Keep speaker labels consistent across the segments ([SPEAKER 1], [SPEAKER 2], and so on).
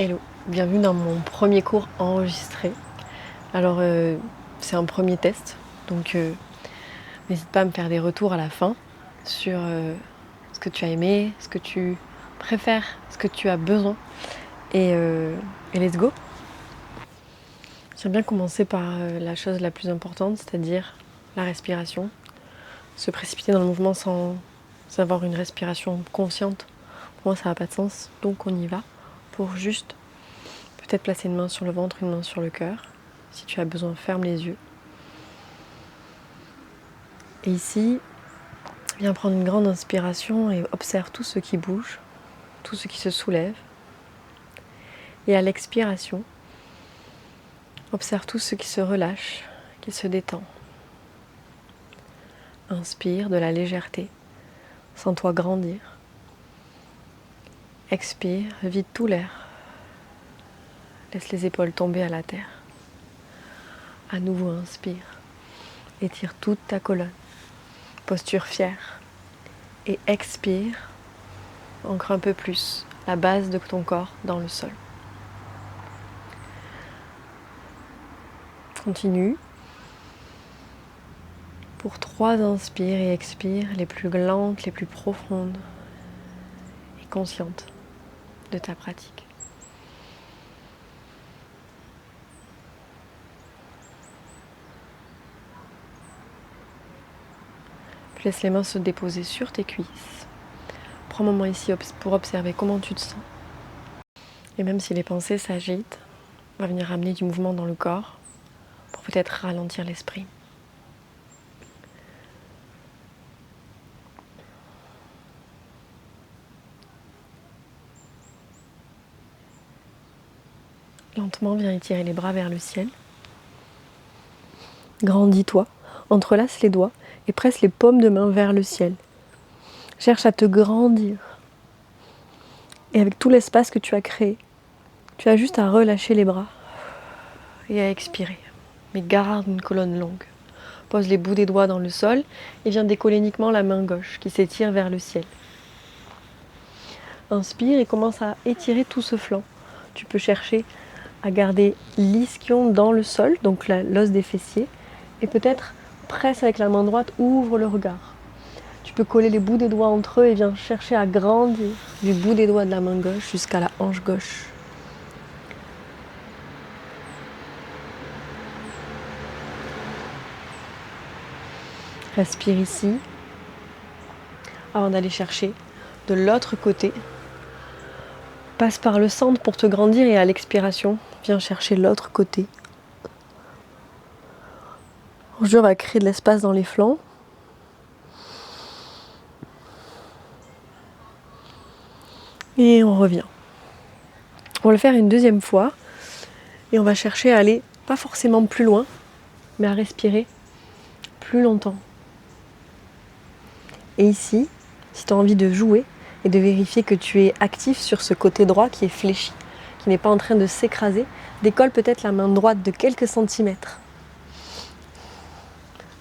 [SPEAKER 1] Hello, bienvenue dans mon premier cours enregistré. Alors c'est un premier test, donc n'hésite pas à me faire des retours à la fin sur ce que tu as aimé, ce que tu préfères, ce que tu as besoin et let's go. J'aime bien commencer par la chose la plus importante, c'est-à-dire la respiration. Se précipiter dans le mouvement sans avoir une respiration consciente, pour moi ça n'a pas de sens, donc on y va pour juste peut-être placer une main sur le ventre, une main sur le cœur. Si tu as besoin, ferme les yeux. Et ici, viens prendre une grande inspiration et observe tout ce qui bouge, tout ce qui se soulève. Et à l'expiration, observe tout ce qui se relâche, qui se détend. Inspire de la légèreté, sens-toi grandir. Expire, vide tout l'air. Laisse les épaules tomber à la terre. À nouveau, inspire. Étire toute ta colonne. Posture fière. Et expire. Ancre un peu plus la base de ton corps dans le sol. Continue. Pour 3 inspires et expires, les plus lentes, les plus profondes et conscientes de ta pratique. Puis laisse les mains se déposer sur tes cuisses. Prends un moment ici pour observer comment tu te sens. Et même si les pensées s'agitent, on va venir ramener du mouvement dans le corps pour peut-être ralentir l'esprit. Lentement, viens étirer les bras vers le ciel. Grandis-toi, entrelace les doigts et presse les paumes de main vers le ciel. Cherche à te grandir. Et avec tout l'espace que tu as créé, tu as juste à relâcher les bras et à expirer. Mais garde une colonne longue. Pose les bouts des doigts dans le sol et viens décoller uniquement la main gauche qui s'étire vers le ciel. Inspire et commence à étirer tout ce flanc. Tu peux chercher à garder l'ischion dans le sol, donc l'os des fessiers, et peut-être presse avec la main droite, ouvre le regard. Tu peux coller les bouts des doigts entre eux et viens chercher à grandir du bout des doigts de la main gauche jusqu'à la hanche gauche. Respire ici, avant d'aller chercher de l'autre côté. Passe par le centre pour te grandir et à l'expiration, viens chercher l'autre côté. Aujourd'hui, on va créer de l'espace dans les flancs. Et on revient. On va le faire une deuxième fois. Et on va chercher à aller, pas forcément plus loin, mais à respirer plus longtemps. Et ici, si tu as envie de jouer et de vérifier que tu es actif sur ce côté droit qui est fléchi, qui n'est pas en train de s'écraser, décolle peut-être la main droite de quelques centimètres.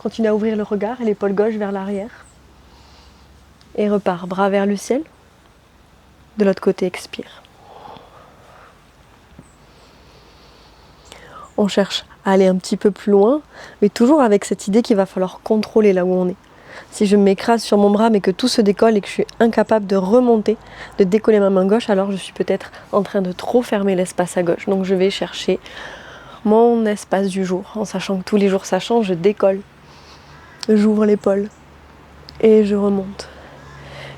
[SPEAKER 1] Continue à ouvrir le regard et l'épaule gauche vers l'arrière. Et repars, bras vers le ciel. De l'autre côté, expire. On cherche à aller un petit peu plus loin, mais toujours avec cette idée qu'il va falloir contrôler là où on est. Si je m'écrase sur mon bras mais que tout se décolle et que je suis incapable de remonter, de décoller ma main gauche, alors je suis peut-être en train de trop fermer l'espace à gauche. Donc je vais chercher mon espace du jour, en sachant que tous les jours ça change, je décolle. J'ouvre l'épaule et je remonte.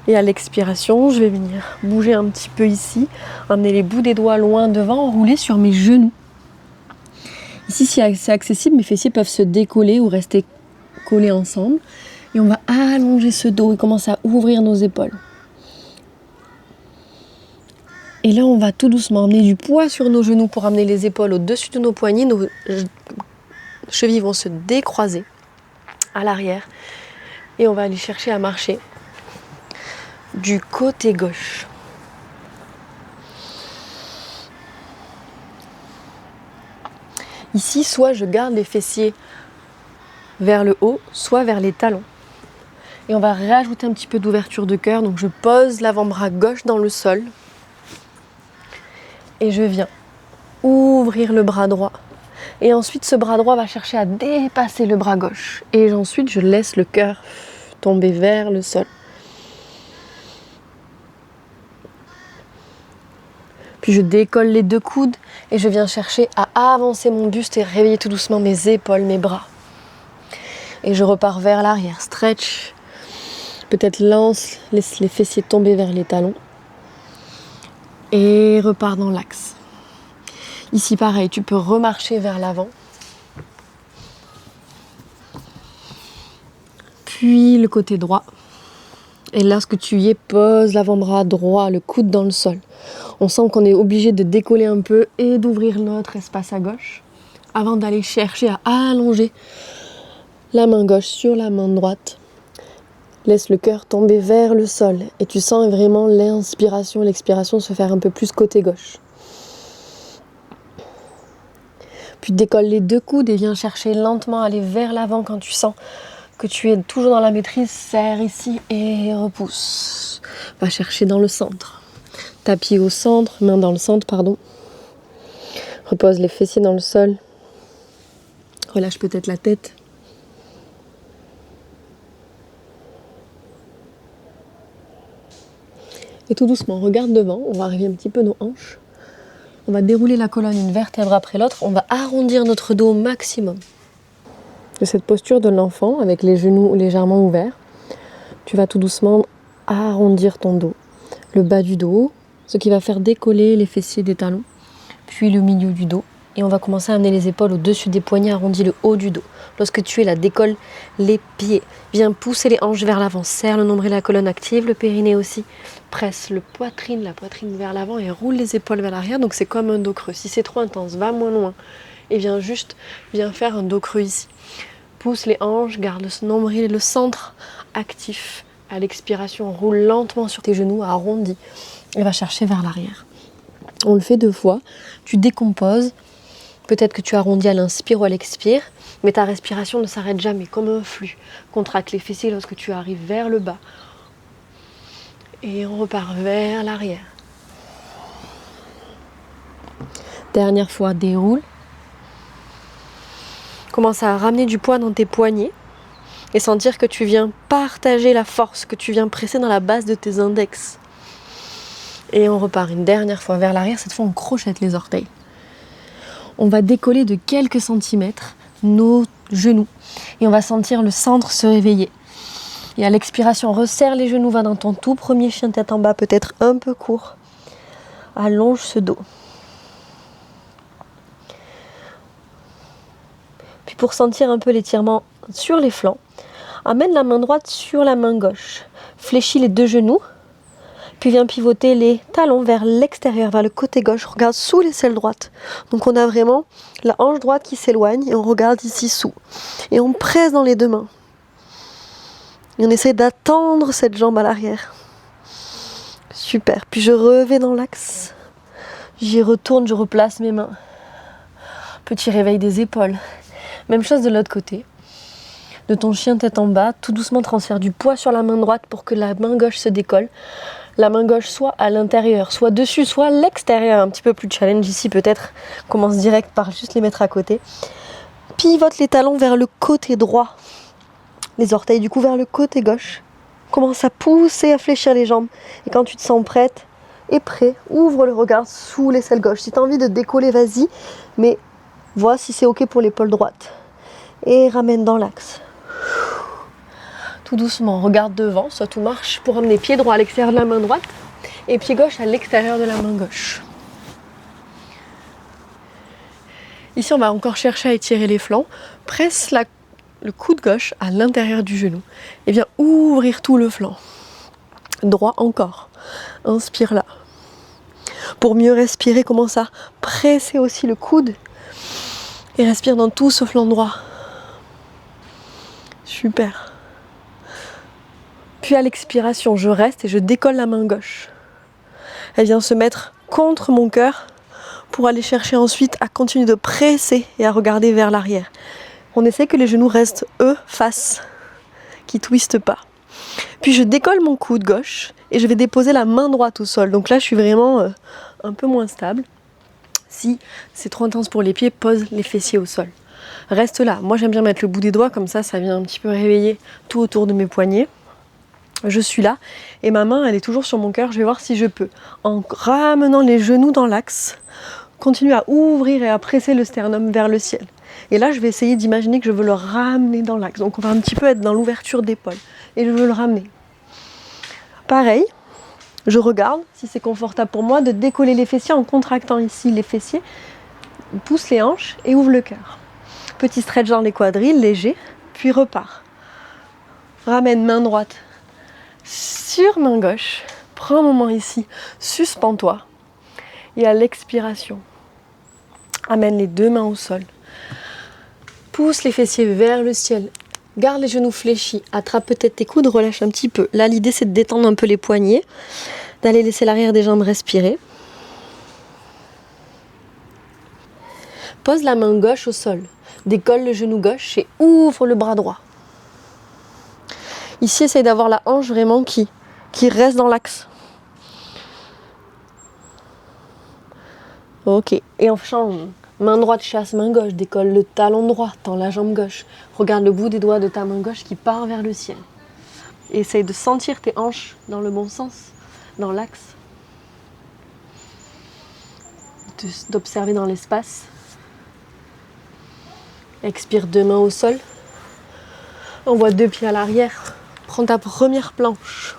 [SPEAKER 1] Et à l'expiration, je vais venir bouger un petit peu ici, emmener les bouts des doigts loin devant, rouler sur mes genoux. Ici, si c'est accessible, mes fessiers peuvent se décoller ou rester collés ensemble. Et on va allonger ce dos et commencer à ouvrir nos épaules. Et là, on va tout doucement emmener du poids sur nos genoux pour amener les épaules au-dessus de nos poignets. Nos chevilles vont se décroiser à l'arrière. Et on va aller chercher à marcher du côté gauche. Ici, soit je garde les fessiers vers le haut, soit vers les talons. Et on va rajouter un petit peu d'ouverture de cœur. Donc je pose l'avant-bras gauche dans le sol. Et je viens ouvrir le bras droit. Et ensuite, ce bras droit va chercher à dépasser le bras gauche. Et ensuite, je laisse le cœur tomber vers le sol. Puis je décolle les deux coudes et je viens chercher à avancer mon buste et réveiller tout doucement mes épaules, mes bras. Et je repars vers l'arrière, stretch. Peut-être laisse les fessiers tomber vers les talons. Et repars dans l'axe. Ici pareil, tu peux remarcher vers l'avant. Puis le côté droit. Et lorsque tu y es, pose l'avant-bras droit, le coude dans le sol. On sent qu'on est obligé de décoller un peu et d'ouvrir notre espace à gauche avant d'aller chercher à allonger la main gauche sur la main droite. Laisse le cœur tomber vers le sol et tu sens vraiment l'inspiration et l'expiration se faire un peu plus côté gauche. Puis décolle les deux coudes et viens chercher lentement, aller vers l'avant quand tu sens que tu es toujours dans la maîtrise. Serre ici et repousse. Va chercher dans le centre. Tapis au centre, main dans le centre, pardon. Repose les fessiers dans le sol. Relâche peut-être la tête. Et tout doucement, regarde devant. On va arriver un petit peu nos hanches. On va dérouler la colonne une vertèbre après l'autre. On va arrondir notre dos au maximum. De cette posture de l'enfant, avec les genoux légèrement ouverts, tu vas tout doucement arrondir ton dos. Le bas du dos, ce qui va faire décoller les fessiers des talons, puis le milieu du dos. Et on va commencer à amener les épaules au-dessus des poignets, arrondis le haut du dos. Lorsque tu es là, décolle les pieds. Viens pousser les hanches vers l'avant, serre le nombril et la colonne active, le périnée aussi. Presse la poitrine vers l'avant et roule les épaules vers l'arrière. Donc c'est comme un dos creux. Si c'est trop intense, va moins loin. Et viens faire un dos creux ici. Pousse les hanches, garde le nombril et le centre actif. À l'expiration, roule lentement sur tes genoux, arrondis. Et va chercher vers l'arrière. On le fait 2 fois. Tu décomposes. Peut-être que tu arrondis à l'inspire ou à l'expire, mais ta respiration ne s'arrête jamais, comme un flux. Contracte les fessiers lorsque tu arrives vers le bas. Et on repart vers l'arrière. Dernière fois, déroule. Commence à ramener du poids dans tes poignets et sentir que tu viens partager la force, que tu viens presser dans la base de tes index. Et on repart une dernière fois vers l'arrière. Cette fois, on crochette les orteils. On va décoller de quelques centimètres nos genoux et on va sentir le centre se réveiller. Et à l'expiration, resserre les genoux, va dans ton tout premier chien tête en bas, peut-être un peu court. Allonge ce dos. Puis pour sentir un peu l'étirement sur les flancs, amène la main droite sur la main gauche. Fléchis les 2 genoux. Puis viens pivoter les talons vers l'extérieur, vers le côté gauche. Regarde sous l'aisselle droite. Donc on a vraiment la hanche droite qui s'éloigne et on regarde ici sous. Et on presse dans les 2 mains. Et on essaie d'attendre cette jambe à l'arrière. Super. Puis je reviens dans l'axe. J'y retourne, je replace mes mains. Petit réveil des épaules. Même chose de l'autre côté. De ton chien tête en bas, tout doucement transfère du poids sur la main droite pour que la main gauche se décolle. La main gauche soit à l'intérieur, soit dessus, soit à l'extérieur. Un petit peu plus de challenge ici peut-être. Commence direct par juste les mettre à côté. Pivote les talons vers le côté droit. Les orteils du coup vers le côté gauche. Commence à pousser, à fléchir les jambes. Et quand tu te sens prête et prêt, ouvre le regard sous l'aisselle gauche. Si tu as envie de décoller, vas-y. Mais vois si c'est ok pour l'épaule droite. Et ramène dans l'axe. Tout doucement, regarde devant, soit tout marche pour amener pied droit à l'extérieur de la main droite et pied gauche à l'extérieur de la main gauche. Ici, on va encore chercher à étirer les flancs. Presse le coude gauche à l'intérieur du genou et viens ouvrir tout le flanc. Droit encore. Inspire là. Pour mieux respirer, commence à presser aussi le coude et respire dans tout ce flanc droit. Super. Puis à l'expiration, je reste et je décolle la main gauche. Elle vient se mettre contre mon cœur pour aller chercher ensuite à continuer de presser et à regarder vers l'arrière. On essaie que les genoux restent, eux, face, qu'ils ne twistent pas. Puis je décolle mon coude gauche et je vais déposer la main droite au sol. Donc là, je suis vraiment un peu moins stable. Si c'est trop intense pour les pieds, pose les fessiers au sol. Reste là. Moi, j'aime bien mettre le bout des doigts, comme ça vient un petit peu réveiller tout autour de mes poignets. Je suis là et ma main, elle est toujours sur mon cœur. Je vais voir si je peux, en ramenant les genoux dans l'axe, continuer à ouvrir et à presser le sternum vers le ciel. Et là, je vais essayer d'imaginer que je veux le ramener dans l'axe. Donc, on va un petit peu être dans l'ouverture d'épaule. Et je veux le ramener. Pareil, je regarde si c'est confortable pour moi de décoller les fessiers en contractant ici les fessiers. Pousse les hanches et ouvre le cœur. Petit stretch dans les quadrilles, léger, puis repars. Ramène main droite sur main gauche. Prends un moment ici, suspends-toi. Et à l'expiration, amène les deux mains au sol. Pousse les fessiers vers le ciel. Garde les genoux fléchis. Attrape peut-être tes coudes, relâche un petit peu. Là, l'idée, c'est de détendre un peu les poignets, d'aller laisser l'arrière des jambes respirer. Pose la main gauche au sol. Décolle le genou gauche et ouvre le bras droit. Ici, essaye d'avoir la hanche vraiment qui reste dans l'axe. Ok, et on change. Main droite chasse main gauche, décolle le talon droit, tends la jambe gauche. Regarde le bout des doigts de ta main gauche qui part vers le ciel. Et essaye de sentir tes hanches dans le bon sens, dans l'axe. D'observer dans l'espace. Expire, deux mains au sol. Envoie deux pieds à l'arrière. Prends ta première planche.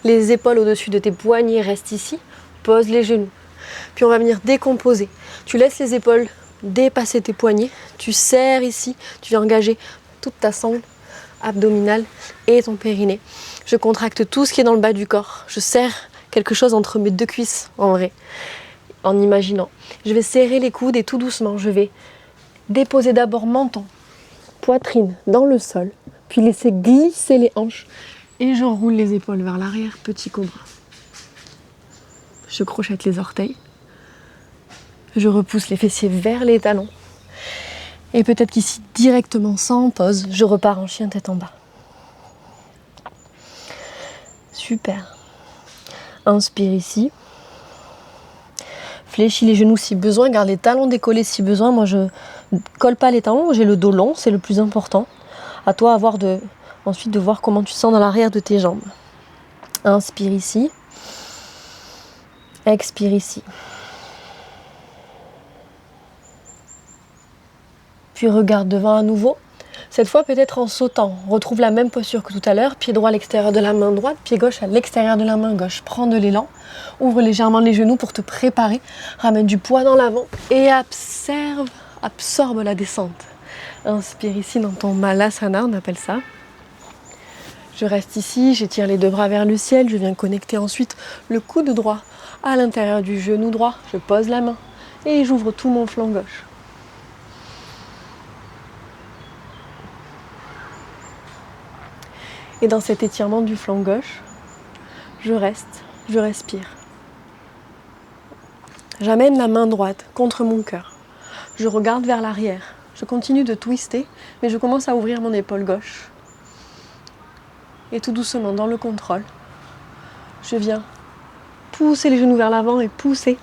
[SPEAKER 1] Les épaules au-dessus de tes poignets restent ici. Pose les genoux. Puis on va venir décomposer. Tu laisses les épaules dépasser tes poignets. Tu serres ici. Tu viens engager toute ta sangle abdominale et ton périnée. Je contracte tout ce qui est dans le bas du corps. Je serre quelque chose entre mes deux cuisses, en vrai, en imaginant. Je vais serrer les coudes et tout doucement, je vais déposer d'abord menton, poitrine dans le sol, puis laisser glisser les hanches et je roule les épaules vers l'arrière, petit cobra. Je crochette les orteils. Je repousse les fessiers vers les talons. Et peut-être qu'ici, directement sans pause, je repars en chien tête en bas. Super. Inspire ici. Fléchis les genoux si besoin, garde les talons décollés si besoin. Moi, je ne colle pas les talons, j'ai le dos long, c'est le plus important. À toi ensuite de voir comment tu sens dans l'arrière de tes jambes. Inspire ici. Expire ici. Puis regarde devant à nouveau. Cette fois peut-être en sautant. Retrouve la même posture que tout à l'heure. Pied droit à l'extérieur de la main droite, pied gauche à l'extérieur de la main gauche. Prends de l'élan. Ouvre légèrement les genoux pour te préparer. Ramène du poids dans l'avant et absorbe la descente. Inspire ici dans ton Malasana, on appelle ça. Je reste ici, j'étire les deux bras vers le ciel. Je viens connecter ensuite le coude droit à l'intérieur du genou droit. Je pose la main et j'ouvre tout mon flanc gauche. Et dans cet étirement du flanc gauche, je reste, je respire. J'amène la main droite contre mon cœur. Je regarde vers l'arrière. Je continue de twister, mais je commence à ouvrir mon épaule gauche. Et tout doucement, dans le contrôle, je viens pousser les genoux vers l'avant et pousser.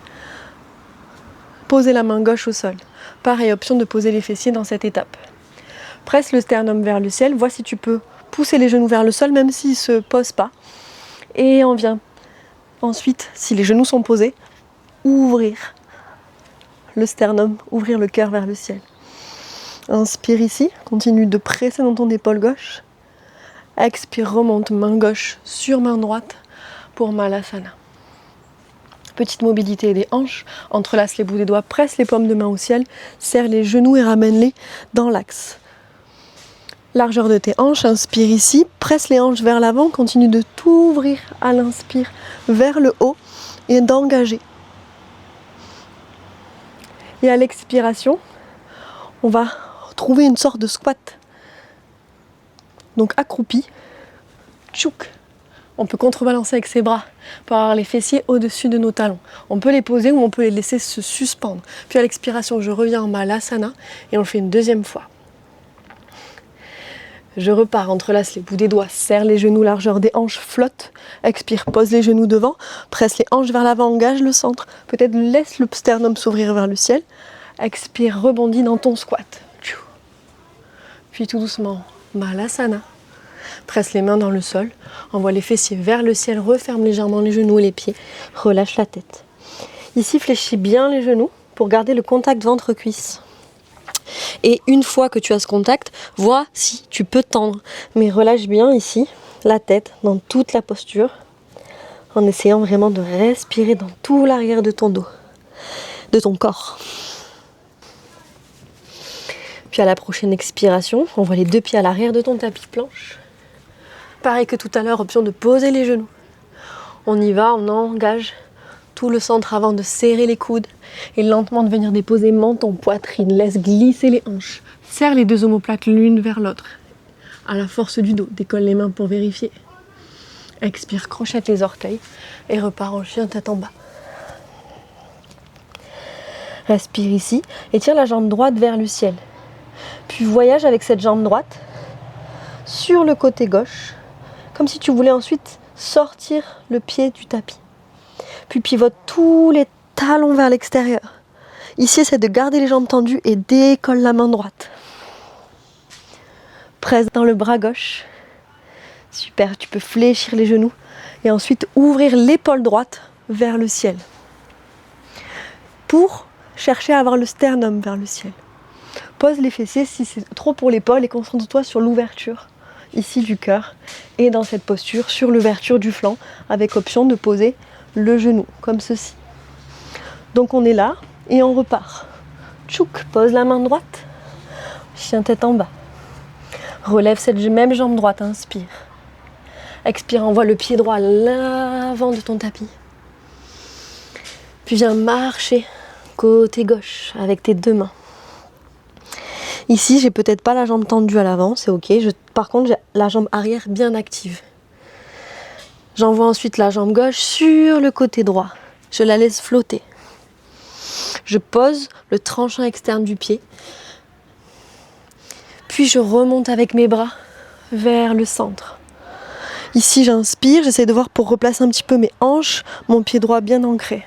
[SPEAKER 1] Poser la main gauche au sol. Pareil, option de poser les fessiers dans cette étape. Presse le sternum vers le ciel. Vois si tu peux pousser les genoux vers le sol, même s'ils ne se posent pas. Et on vient ensuite, si les genoux sont posés, ouvrir le sternum, ouvrir le cœur vers le ciel. Inspire ici, continue de presser dans ton épaule gauche. Expire, remonte main gauche sur main droite pour Malasana. Petite mobilité des hanches, entrelace les bouts des doigts, presse les paumes de main au ciel, serre les genoux et ramène-les dans l'axe. Largeur de tes hanches, inspire ici, presse les hanches vers l'avant, continue de t'ouvrir à l'inspire vers le haut et d'engager. Et à l'expiration, on va trouver une sorte de squat. Donc accroupi, tchouk. On peut contrebalancer avec ses bras pour avoir les fessiers au-dessus de nos talons. On peut les poser ou on peut les laisser se suspendre. Puis à l'expiration, je reviens en Malasana et on le fait une deuxième fois. Je repars, entrelace les bouts des doigts, serre les genoux, largeur des hanches, flotte. Expire, pose les genoux devant, presse les hanches vers l'avant, engage le centre. Peut-être laisse le sternum s'ouvrir vers le ciel. Expire, rebondis dans ton squat. Puis tout doucement, Malasana. Presse les mains dans le sol, envoie les fessiers vers le ciel, referme légèrement les genoux et les pieds, relâche la tête. Ici, fléchis bien les genoux pour garder le contact ventre-cuisse. Et une fois que tu as ce contact, vois si tu peux tendre. Mais relâche bien ici la tête dans toute la posture, en essayant vraiment de respirer dans tout l'arrière de ton dos, de ton corps. Puis à la prochaine expiration, envoie les deux pieds à l'arrière de ton tapis planche. Pareil que tout à l'heure, option de poser les genoux. On y va, on engage tout le centre avant de serrer les coudes et lentement de venir déposer menton, poitrine, laisse glisser les hanches. Serre les deux omoplates l'une vers l'autre. À la force du dos, décolle les mains pour vérifier. Expire, crochette les orteils et repars en chien tête en bas. Respire ici et tire la jambe droite vers le ciel. Puis voyage avec cette jambe droite sur le côté gauche, comme si tu voulais ensuite sortir le pied du tapis. Puis pivote tous les talons vers l'extérieur. Ici, essaie de garder les jambes tendues et décolle la main droite. Presse dans le bras gauche. Super, tu peux fléchir les genoux et ensuite ouvrir l'épaule droite vers le ciel pour chercher à avoir le sternum vers le ciel. Pose les fessiers si c'est trop pour l'épaule et concentre-toi sur l'ouverture ici du cœur et dans cette posture sur l'ouverture du flanc avec option de poser le genou comme ceci. Donc on est là et on repart. Tchouk, pose la main droite, chien tête en bas. Relève cette même jambe droite, inspire. Expire, envoie le pied droit à l'avant de ton tapis. Puis viens marcher côté gauche avec tes deux mains. Ici, j'ai peut-être pas la jambe tendue à l'avant, c'est ok. Par contre, j'ai la jambe arrière bien active. J'envoie ensuite la jambe gauche sur le côté droit. Je la laisse flotter. Je pose le tranchant externe du pied. Puis je remonte avec mes bras vers le centre. Ici, j'inspire, j'essaie de voir pour replacer un petit peu mes hanches, mon pied droit bien ancré.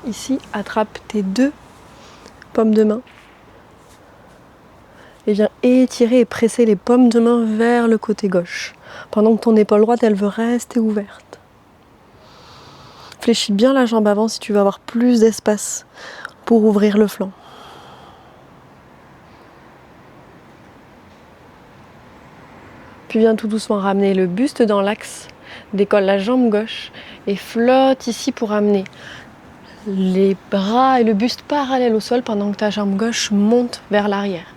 [SPEAKER 1] Ici, attrape tes deux paumes de main. Et viens étirer et presser les paumes de main vers le côté gauche, pendant que ton épaule droite, elle veut rester ouverte. Fléchis bien la jambe avant si tu veux avoir plus d'espace pour ouvrir le flanc. Puis viens tout doucement ramener le buste dans l'axe, décolle la jambe gauche et flotte ici pour amener les bras et le buste parallèles au sol pendant que ta jambe gauche monte vers l'arrière.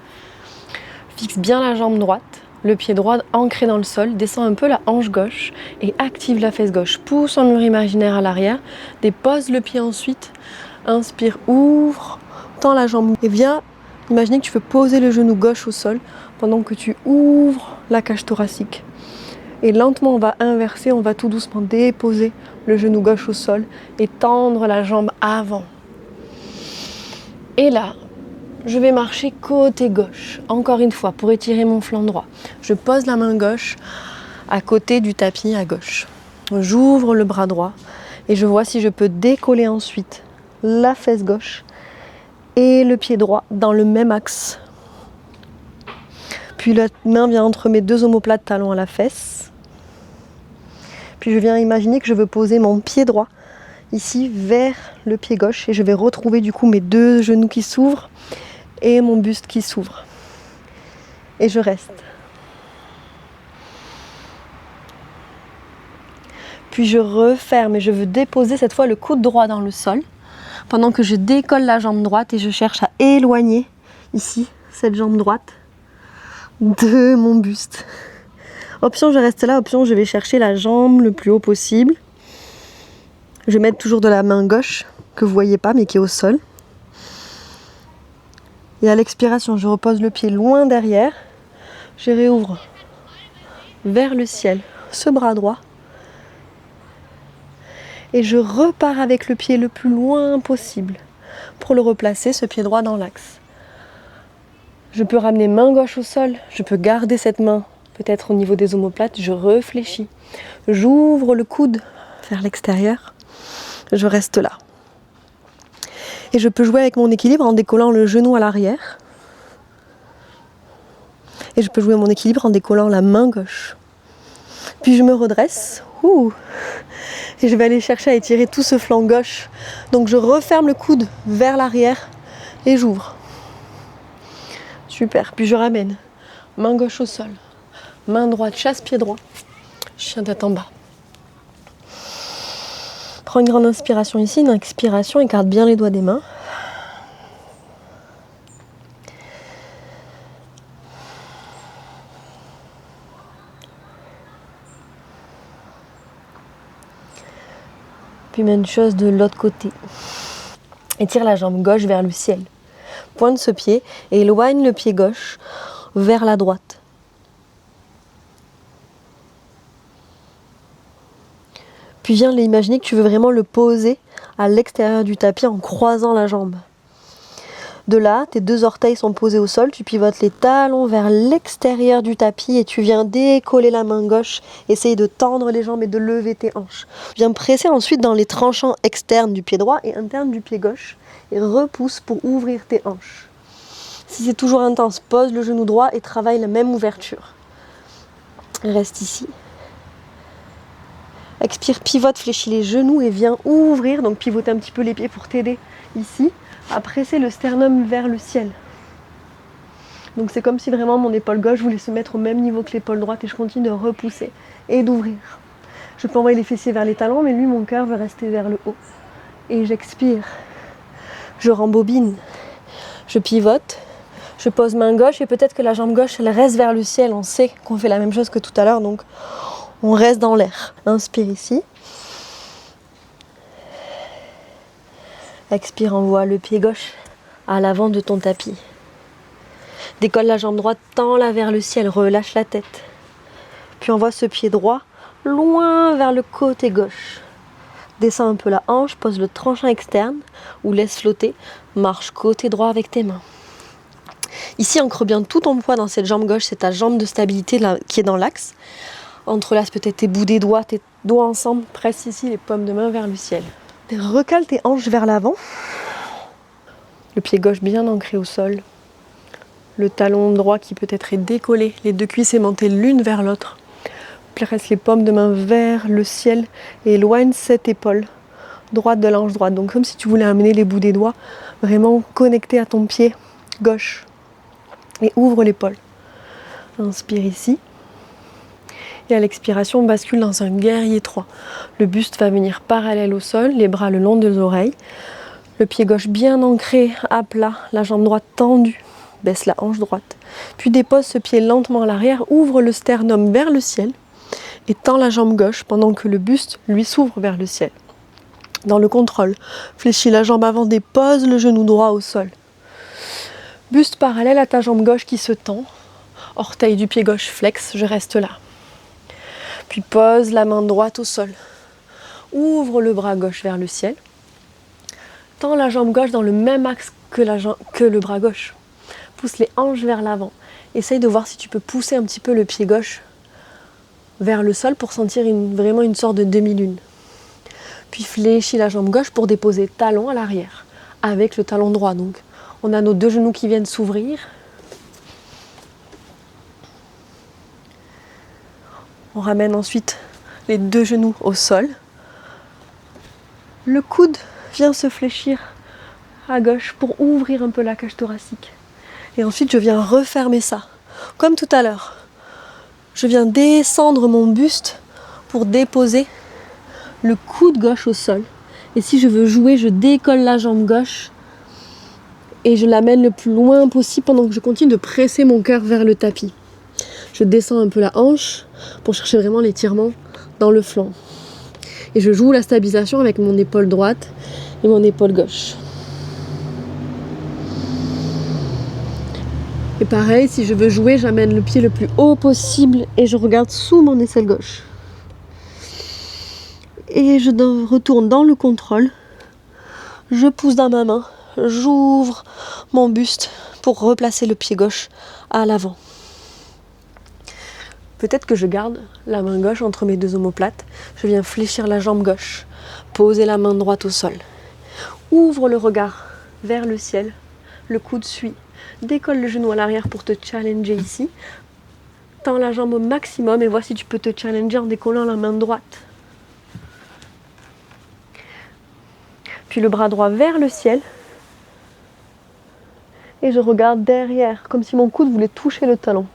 [SPEAKER 1] Fixe bien la jambe droite, le pied droit ancré dans le sol, descend un peu la hanche gauche et active la fesse gauche. Pousse en mur imaginaire à l'arrière, dépose le pied ensuite, inspire, ouvre, tends la jambe et viens imaginer que tu veux poser le genou gauche au sol pendant que tu ouvres la cage thoracique. Et lentement on va inverser, on va tout doucement déposer le genou gauche au sol et tendre la jambe avant. Et là, je vais marcher côté gauche, encore une fois, pour étirer mon flanc droit. Je pose la main gauche à côté du tapis à gauche. J'ouvre le bras droit et je vois si je peux décoller ensuite la fesse gauche et le pied droit dans le même axe. Puis la main vient entre mes deux omoplates, talons à la fesse. Puis je viens imaginer que je veux poser mon pied droit ici vers le pied gauche et je vais retrouver du coup mes deux genoux qui s'ouvrent et mon buste qui s'ouvre. Et je reste. Puis je referme et je veux déposer cette fois le coude droit dans le sol pendant que je décolle la jambe droite et je cherche à éloigner ici cette jambe droite de mon buste. Option je reste là, option je vais chercher la jambe le plus haut possible. Je vais mettre toujours de la main gauche que vous ne voyez pas mais qui est au sol. Et à l'expiration, je repose le pied loin derrière. Je réouvre vers le ciel ce bras droit. Et je repars avec le pied le plus loin possible pour le replacer, ce pied droit dans l'axe. Je peux ramener main gauche au sol, je peux garder cette main peut-être au niveau des omoplates, je réfléchis. J'ouvre le coude vers l'extérieur, je reste là. Et je peux jouer avec mon équilibre en décollant le genou à l'arrière. Et je peux jouer mon équilibre en décollant la main gauche. Puis je me redresse. Et je vais aller chercher à étirer tout ce flanc gauche. Donc je referme le coude vers l'arrière et j'ouvre. Super. Puis je ramène. Main gauche au sol. Main droite, chasse-pied droit. Chien tête en bas. Prends une grande inspiration ici, une expiration, écarte bien les doigts des mains. Puis même chose de l'autre côté. Étire la jambe gauche vers le ciel. Pointe ce pied et éloigne le pied gauche vers la droite. Puis viens imaginer que tu veux vraiment le poser à l'extérieur du tapis en croisant la jambe. De là, tes deux orteils sont posés au sol, tu pivotes les talons vers l'extérieur du tapis et tu viens décoller la main gauche, essayer de tendre les jambes et de lever tes hanches. Viens presser ensuite dans les tranchants externes du pied droit et internes du pied gauche et repousse pour ouvrir tes hanches. Si c'est toujours intense, pose le genou droit et travaille la même ouverture. Reste ici. Expire, pivote, fléchis les genoux et viens ouvrir, donc pivote un petit peu les pieds pour t'aider ici, à presser le sternum vers le ciel. Donc c'est comme si vraiment mon épaule gauche voulait se mettre au même niveau que l'épaule droite et je continue de repousser et d'ouvrir. Je peux envoyer les fessiers vers les talons, mais lui, mon cœur veut rester vers le haut. Et j'expire, je rembobine, je pivote, je pose main gauche et peut-être que la jambe gauche, elle reste vers le ciel. On sait qu'on fait la même chose que tout à l'heure, donc on reste dans l'air. Inspire ici. Expire, envoie le pied gauche à l'avant de ton tapis. Décolle la jambe droite, tends-la vers le ciel, relâche la tête. Puis envoie ce pied droit loin vers le côté gauche. Descends un peu la hanche, pose le tranchant externe ou laisse flotter. Marche côté droit avec tes mains. Ici, ancre bien tout ton poids dans cette jambe gauche, c'est ta jambe de stabilité là, qui est dans l'axe. Entrelace peut-être tes bouts des doigts, tes doigts ensemble, presse ici les paumes de main vers le ciel. Recale tes hanches vers l'avant. Le pied gauche bien ancré au sol. Le talon droit qui peut-être est décollé, les deux cuisses aimantées l'une vers l'autre. Presse les paumes de main vers le ciel et éloigne cette épaule droite de l'ange droite. Donc comme si tu voulais amener les bouts des doigts vraiment connectés à ton pied gauche. Et ouvre l'épaule. Inspire ici. Et à l'expiration, on bascule dans un guerrier 3. Le buste va venir parallèle au sol, les bras le long des oreilles. Le pied gauche bien ancré à plat, la jambe droite tendue. Baisse la hanche droite. Puis dépose ce pied lentement à l'arrière, ouvre le sternum vers le ciel et tend la jambe gauche pendant que le buste lui s'ouvre vers le ciel. Dans le contrôle, fléchis la jambe avant, dépose le genou droit au sol. Buste parallèle à ta jambe gauche qui se tend. Orteil du pied gauche flex, je reste là. Puis pose la main droite au sol. Ouvre le bras gauche vers le ciel. Tends la jambe gauche dans le même axe que le bras gauche. Pousse les hanches vers l'avant. Essaye de voir si tu peux pousser un petit peu le pied gauche vers le sol pour sentir vraiment une sorte de demi-lune. Puis fléchis la jambe gauche pour déposer talon à l'arrière avec le talon droit. Donc on a nos deux genoux qui viennent s'ouvrir. On ramène ensuite les deux genoux au sol. Le coude vient se fléchir à gauche pour ouvrir un peu la cage thoracique. Et ensuite, je viens refermer ça. Comme tout à l'heure. Je viens descendre mon buste pour déposer le coude gauche au sol. Et si je veux jouer, je décolle la jambe gauche et je l'amène le plus loin possible pendant que je continue de presser mon cœur vers le tapis. Je descends un peu la hanche pour chercher vraiment l'étirement dans le flanc. Et je joue la stabilisation avec mon épaule droite et mon épaule gauche. Et pareil, si je veux jouer, j'amène le pied le plus haut possible et je regarde sous mon aisselle gauche. Et je retourne dans le contrôle. Je pousse dans ma main. J'ouvre mon buste pour replacer le pied gauche à l'avant. Peut-être que je garde la main gauche entre mes deux omoplates. Je viens fléchir la jambe gauche, poser la main droite au sol. Ouvre le regard vers le ciel, le coude suit. Décolle le genou à l'arrière pour te challenger ici. Tends la jambe au maximum et vois si tu peux te challenger en décollant la main droite. Puis le bras droit vers le ciel. Et je regarde derrière, comme si mon coude voulait toucher le talon.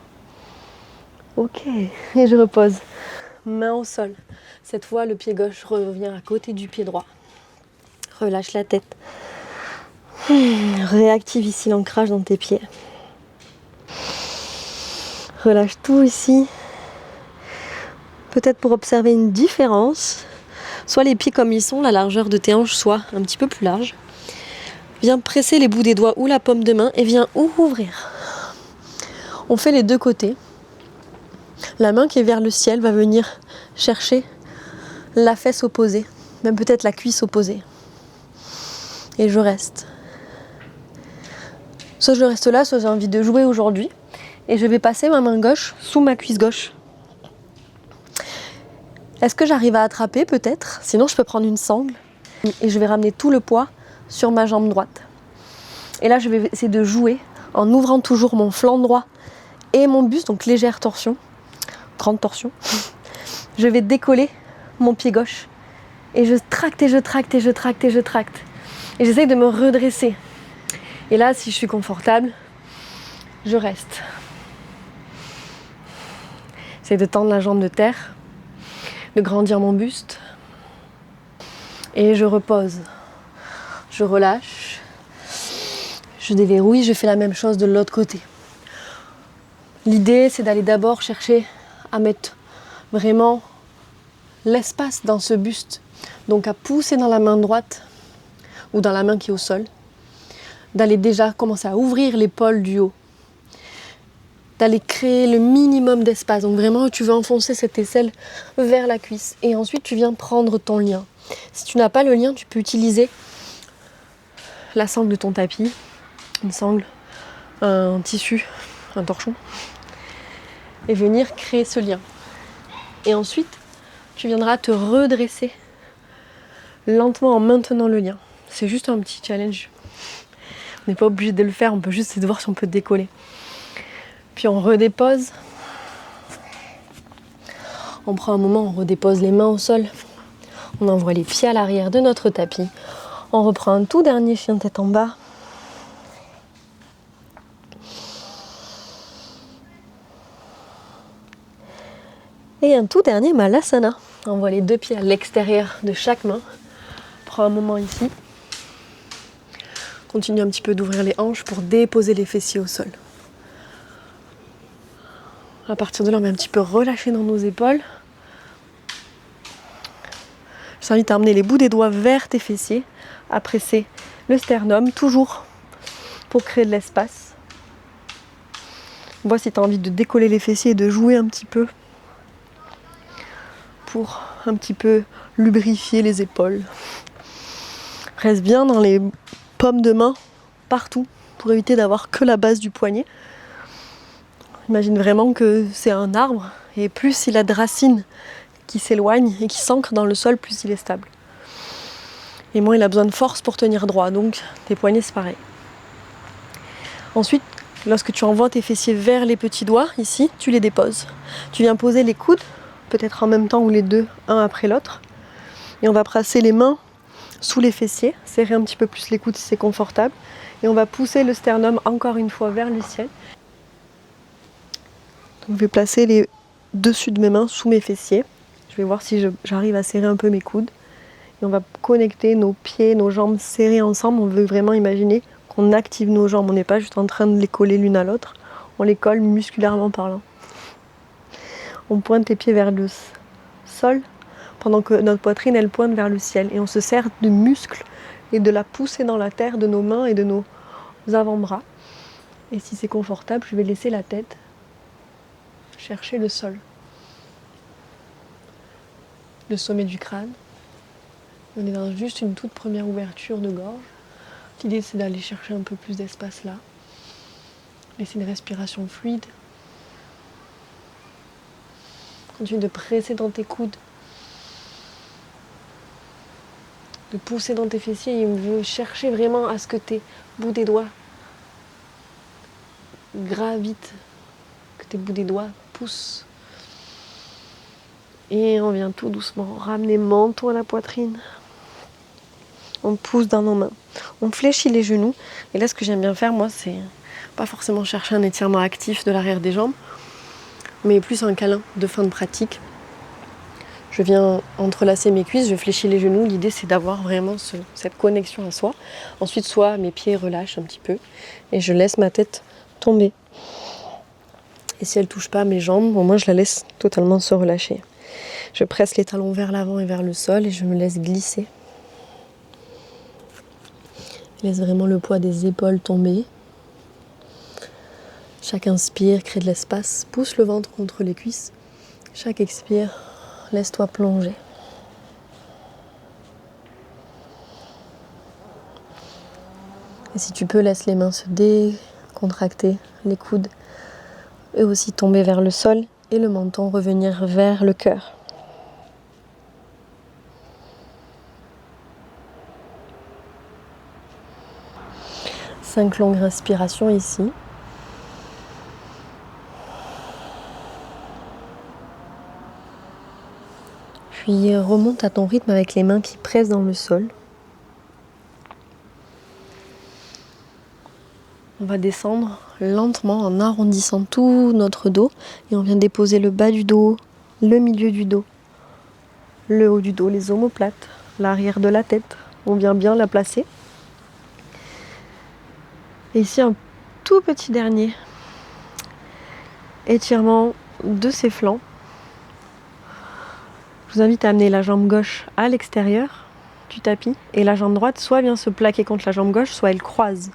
[SPEAKER 1] Ok, et je repose. Main au sol. Cette fois, le pied gauche revient à côté du pied droit. Relâche la tête. Réactive ici l'ancrage dans tes pieds. Relâche tout ici. Peut-être pour observer une différence. Soit les pieds comme ils sont, la largeur de tes hanches soit un petit peu plus large. Viens presser les bouts des doigts ou la paume de main et viens ouvrir. On fait les deux côtés. La main qui est vers le ciel va venir chercher la fesse opposée, même peut-être la cuisse opposée. Et je reste. Soit je reste là, soit j'ai envie de jouer aujourd'hui. Et je vais passer ma main gauche sous ma cuisse gauche. Est-ce que j'arrive à attraper peut-être? Sinon je peux prendre une sangle et je vais ramener tout le poids sur ma jambe droite. Et là je vais essayer de jouer en ouvrant toujours mon flanc droit et mon buste, donc légère torsion, grande torsion. Je vais décoller mon pied gauche et je tracte et je tracte et je tracte et je tracte. Et j'essaye de me redresser. Et là, si je suis confortable, je reste. J'essaie de tendre la jambe de terre, de grandir mon buste. Et je repose. Je relâche. Je déverrouille, je fais la même chose de l'autre côté. L'idée, c'est d'aller d'abord chercher à mettre vraiment l'espace dans ce buste. Donc à pousser dans la main droite ou dans la main qui est au sol. D'aller déjà commencer à ouvrir l'épaule du haut. D'aller créer le minimum d'espace. Donc vraiment, tu veux enfoncer cette aisselle vers la cuisse. Et ensuite, tu viens prendre ton lien. Si tu n'as pas le lien, tu peux utiliser la sangle de ton tapis. Une sangle, un tissu, un torchon. Et venir créer ce lien. Et ensuite, tu viendras te redresser lentement en maintenant le lien. C'est juste un petit challenge. On n'est pas obligé de le faire, on peut juste essayer de voir si on peut décoller. Puis on redépose. On prend un moment, on redépose les mains au sol. On envoie les pieds à l'arrière de notre tapis. On reprend un tout dernier chien tête en bas. Et un tout dernier Malasana. On envoie les deux pieds à l'extérieur de chaque main. Prends un moment ici. Continue un petit peu d'ouvrir les hanches pour déposer les fessiers au sol. À partir de là, on va un petit peu relâcher dans nos épaules. Je t'invite à emmener les bouts des doigts vers tes fessiers, à presser le sternum, toujours pour créer de l'espace. Vois si tu as envie de décoller les fessiers et de jouer un petit peu pour un petit peu lubrifier les épaules. Reste bien dans les paumes de main, partout, pour éviter d'avoir que la base du poignet. Imagine vraiment que c'est un arbre et plus il a de racines qui s'éloignent et qui s'ancrent dans le sol, plus il est stable. Et moins il a besoin de force pour tenir droit, donc tes poignets c'est pareil. Ensuite, lorsque tu envoies tes fessiers vers les petits doigts, ici, tu les déposes. Tu viens poser les coudes, peut-être en même temps ou les deux, un après l'autre. Et on va presser les mains sous les fessiers, serrer un petit peu plus les coudes si c'est confortable. Et on va pousser le sternum encore une fois vers le ciel. Donc, je vais placer les dessus de mes mains sous mes fessiers. Je vais voir si j'arrive à serrer un peu mes coudes. Et on va connecter nos pieds, nos jambes serrées ensemble. On veut vraiment imaginer qu'on active nos jambes. On n'est pas juste en train de les coller l'une à l'autre. On les colle musculairement parlant. On pointe les pieds vers le sol pendant que notre poitrine elle pointe vers le ciel. Et on se sert de muscles et de la poussée dans la terre de nos mains et de nos avant-bras. Et si c'est confortable, je vais laisser la tête chercher le sol. Le sommet du crâne. On est dans juste une toute première ouverture de gorge. L'idée c'est d'aller chercher un peu plus d'espace là. Laissez une respiration fluide. Continue de presser dans tes coudes. De pousser dans tes fessiers et de chercher vraiment à ce que tes bouts des doigts gravitent, que tes bouts des doigts poussent. Et on vient tout doucement ramener menton à la poitrine. On pousse dans nos mains. On fléchit les genoux. Et là, ce que j'aime bien faire, moi, c'est pas forcément chercher un étirement actif de l'arrière des jambes, mais plus un câlin de fin de pratique. Je viens entrelacer mes cuisses, je fléchis les genoux. L'idée, c'est d'avoir vraiment cette connexion à soi. Ensuite, soit mes pieds relâchent un petit peu et je laisse ma tête tomber. Et si elle ne touche pas mes jambes, au moins je la laisse totalement se relâcher. Je presse les talons vers l'avant et vers le sol et je me laisse glisser. Je laisse vraiment le poids des épaules tomber. Chaque inspire crée de l'espace, pousse le ventre contre les cuisses. Chaque expire, laisse-toi plonger. Et si tu peux, laisse les mains se décontracter, les coudes eux aussi tomber vers le sol et le menton revenir vers le cœur. Cinq longues respirations ici. Puis remonte à ton rythme avec les mains qui pressent dans le sol. On va descendre lentement en arrondissant tout notre dos et on vient déposer le bas du dos, le milieu du dos, le haut du dos, les omoplates, l'arrière de la tête. On vient bien la placer. Et ici un tout petit dernier étirement de ses flancs. Je vous invite à amener la jambe gauche à l'extérieur du tapis et la jambe droite soit vient se plaquer contre la jambe gauche, soit elle croise.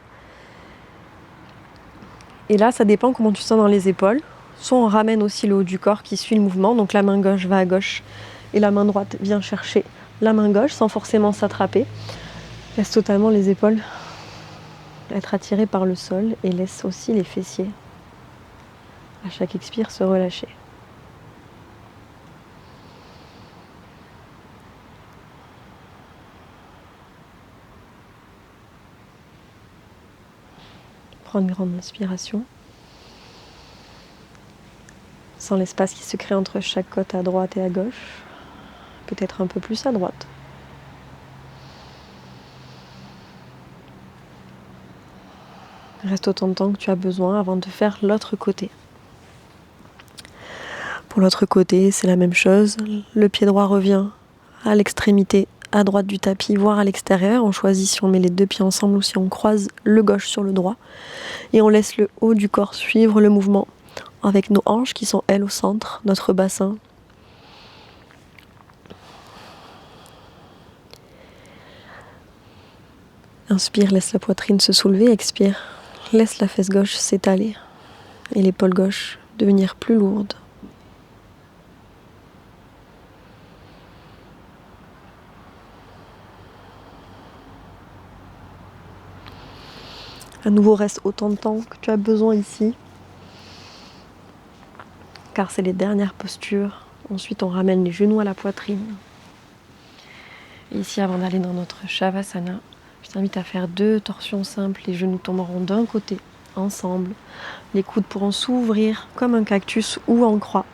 [SPEAKER 1] Et là, ça dépend comment tu sens dans les épaules. Soit on ramène aussi le haut du corps qui suit le mouvement, donc la main gauche va à gauche et la main droite vient chercher la main gauche sans forcément s'attraper. Laisse totalement les épaules être attirées par le sol et laisse aussi les fessiers à chaque expire se relâcher. Prends une grande inspiration. Sans l'espace qui se crée entre chaque côte à droite et à gauche. Peut-être un peu plus à droite. Reste autant de temps que tu as besoin avant de faire l'autre côté. Pour l'autre côté, c'est la même chose. Le pied droit revient à l'extrémité à droite du tapis, voire à l'extérieur. On choisit si on met les deux pieds ensemble ou si on croise le gauche sur le droit. Et on laisse le haut du corps suivre le mouvement avec nos hanches qui sont elles au centre, notre bassin. Inspire, laisse la poitrine se soulever. Expire, laisse la fesse gauche s'étaler et l'épaule gauche devenir plus lourde. À nouveau, reste autant de temps que tu as besoin ici, car c'est les dernières postures. Ensuite, on ramène les genoux à la poitrine. Et ici, avant d'aller dans notre Shavasana, je t'invite à faire 2 torsions simples. Les genoux tomberont d'un côté, ensemble. Les coudes pourront s'ouvrir comme un cactus ou en croix.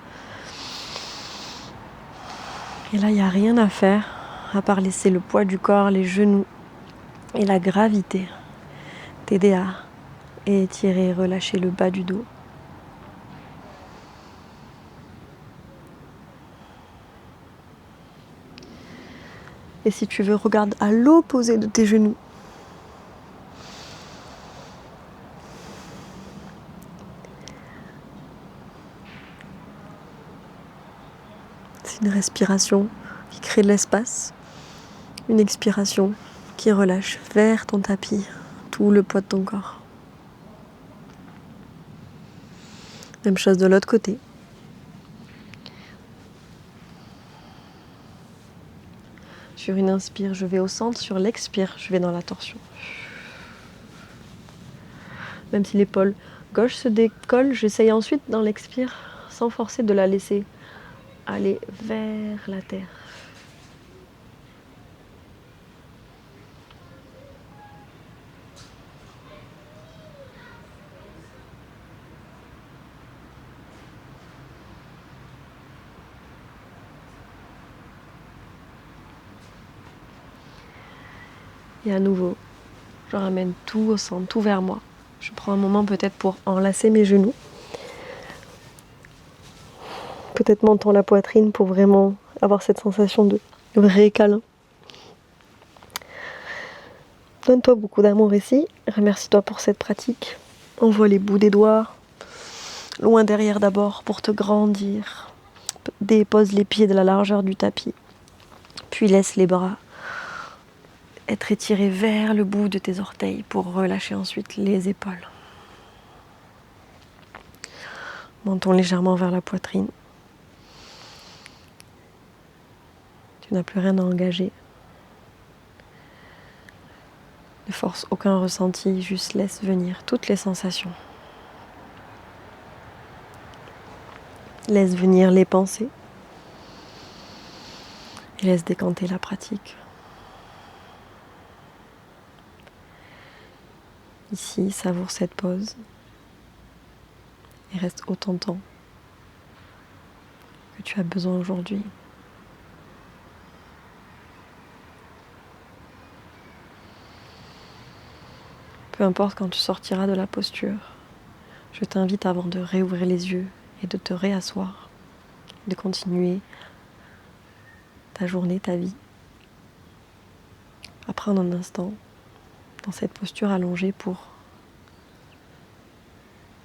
[SPEAKER 1] Et là, il n'y a rien à faire, à part laisser le poids du corps, les genoux et la gravité t'aider à étirer et relâcher le bas du dos. Et si tu veux, regarde à l'opposé de tes genoux. C'est une respiration qui crée de l'espace. Une expiration qui relâche vers ton tapis tout le poids de ton corps. Même chose de l'autre côté. Sur une inspire, je vais au centre. Sur l'expire, je vais dans la torsion. Même si l'épaule gauche se décolle. J'essaye ensuite dans l'expire, sans forcer, de la laisser aller vers la terre. Et à nouveau, je ramène tout au centre, tout vers moi. Je prends un moment peut-être pour enlacer mes genoux. Peut-être montant la poitrine pour vraiment avoir cette sensation de vrai câlin. Donne-toi beaucoup d'amour ici. Remercie-toi pour cette pratique. Envoie les bouts des doigts loin derrière d'abord pour te grandir. Dépose les pieds de la largeur du tapis. Puis laisse les bras être étirés vers le bout de tes orteils pour relâcher ensuite les épaules. Menton légèrement vers la poitrine. Tu n'as plus rien à engager. Ne force aucun ressenti, juste laisse venir toutes les sensations. Laisse venir les pensées. Et laisse décanter la pratique. Ici, savoure cette pause. Et reste autant de temps que tu as besoin aujourd'hui. Peu importe quand tu sortiras de la posture, je t'invite avant de réouvrir les yeux et de te réasseoir, de continuer ta journée, ta vie, à prendre un instant dans cette posture allongée pour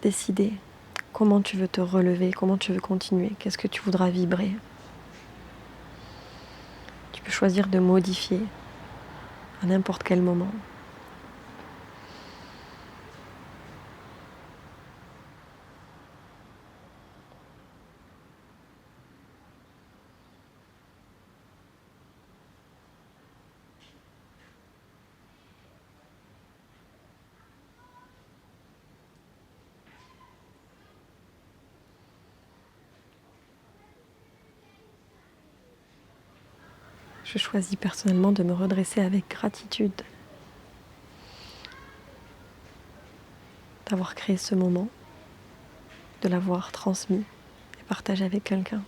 [SPEAKER 1] décider comment tu veux te relever, comment tu veux continuer, qu'est-ce que tu voudras vibrer. Tu peux choisir de modifier à n'importe quel moment. Je choisis personnellement de me redresser avec gratitude d'avoir créé ce moment, de l'avoir transmis et partagé avec quelqu'un.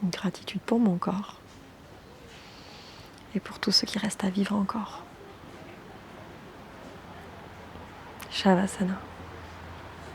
[SPEAKER 1] Une gratitude pour mon corps et pour tout ce qui reste à vivre encore. Shavasana.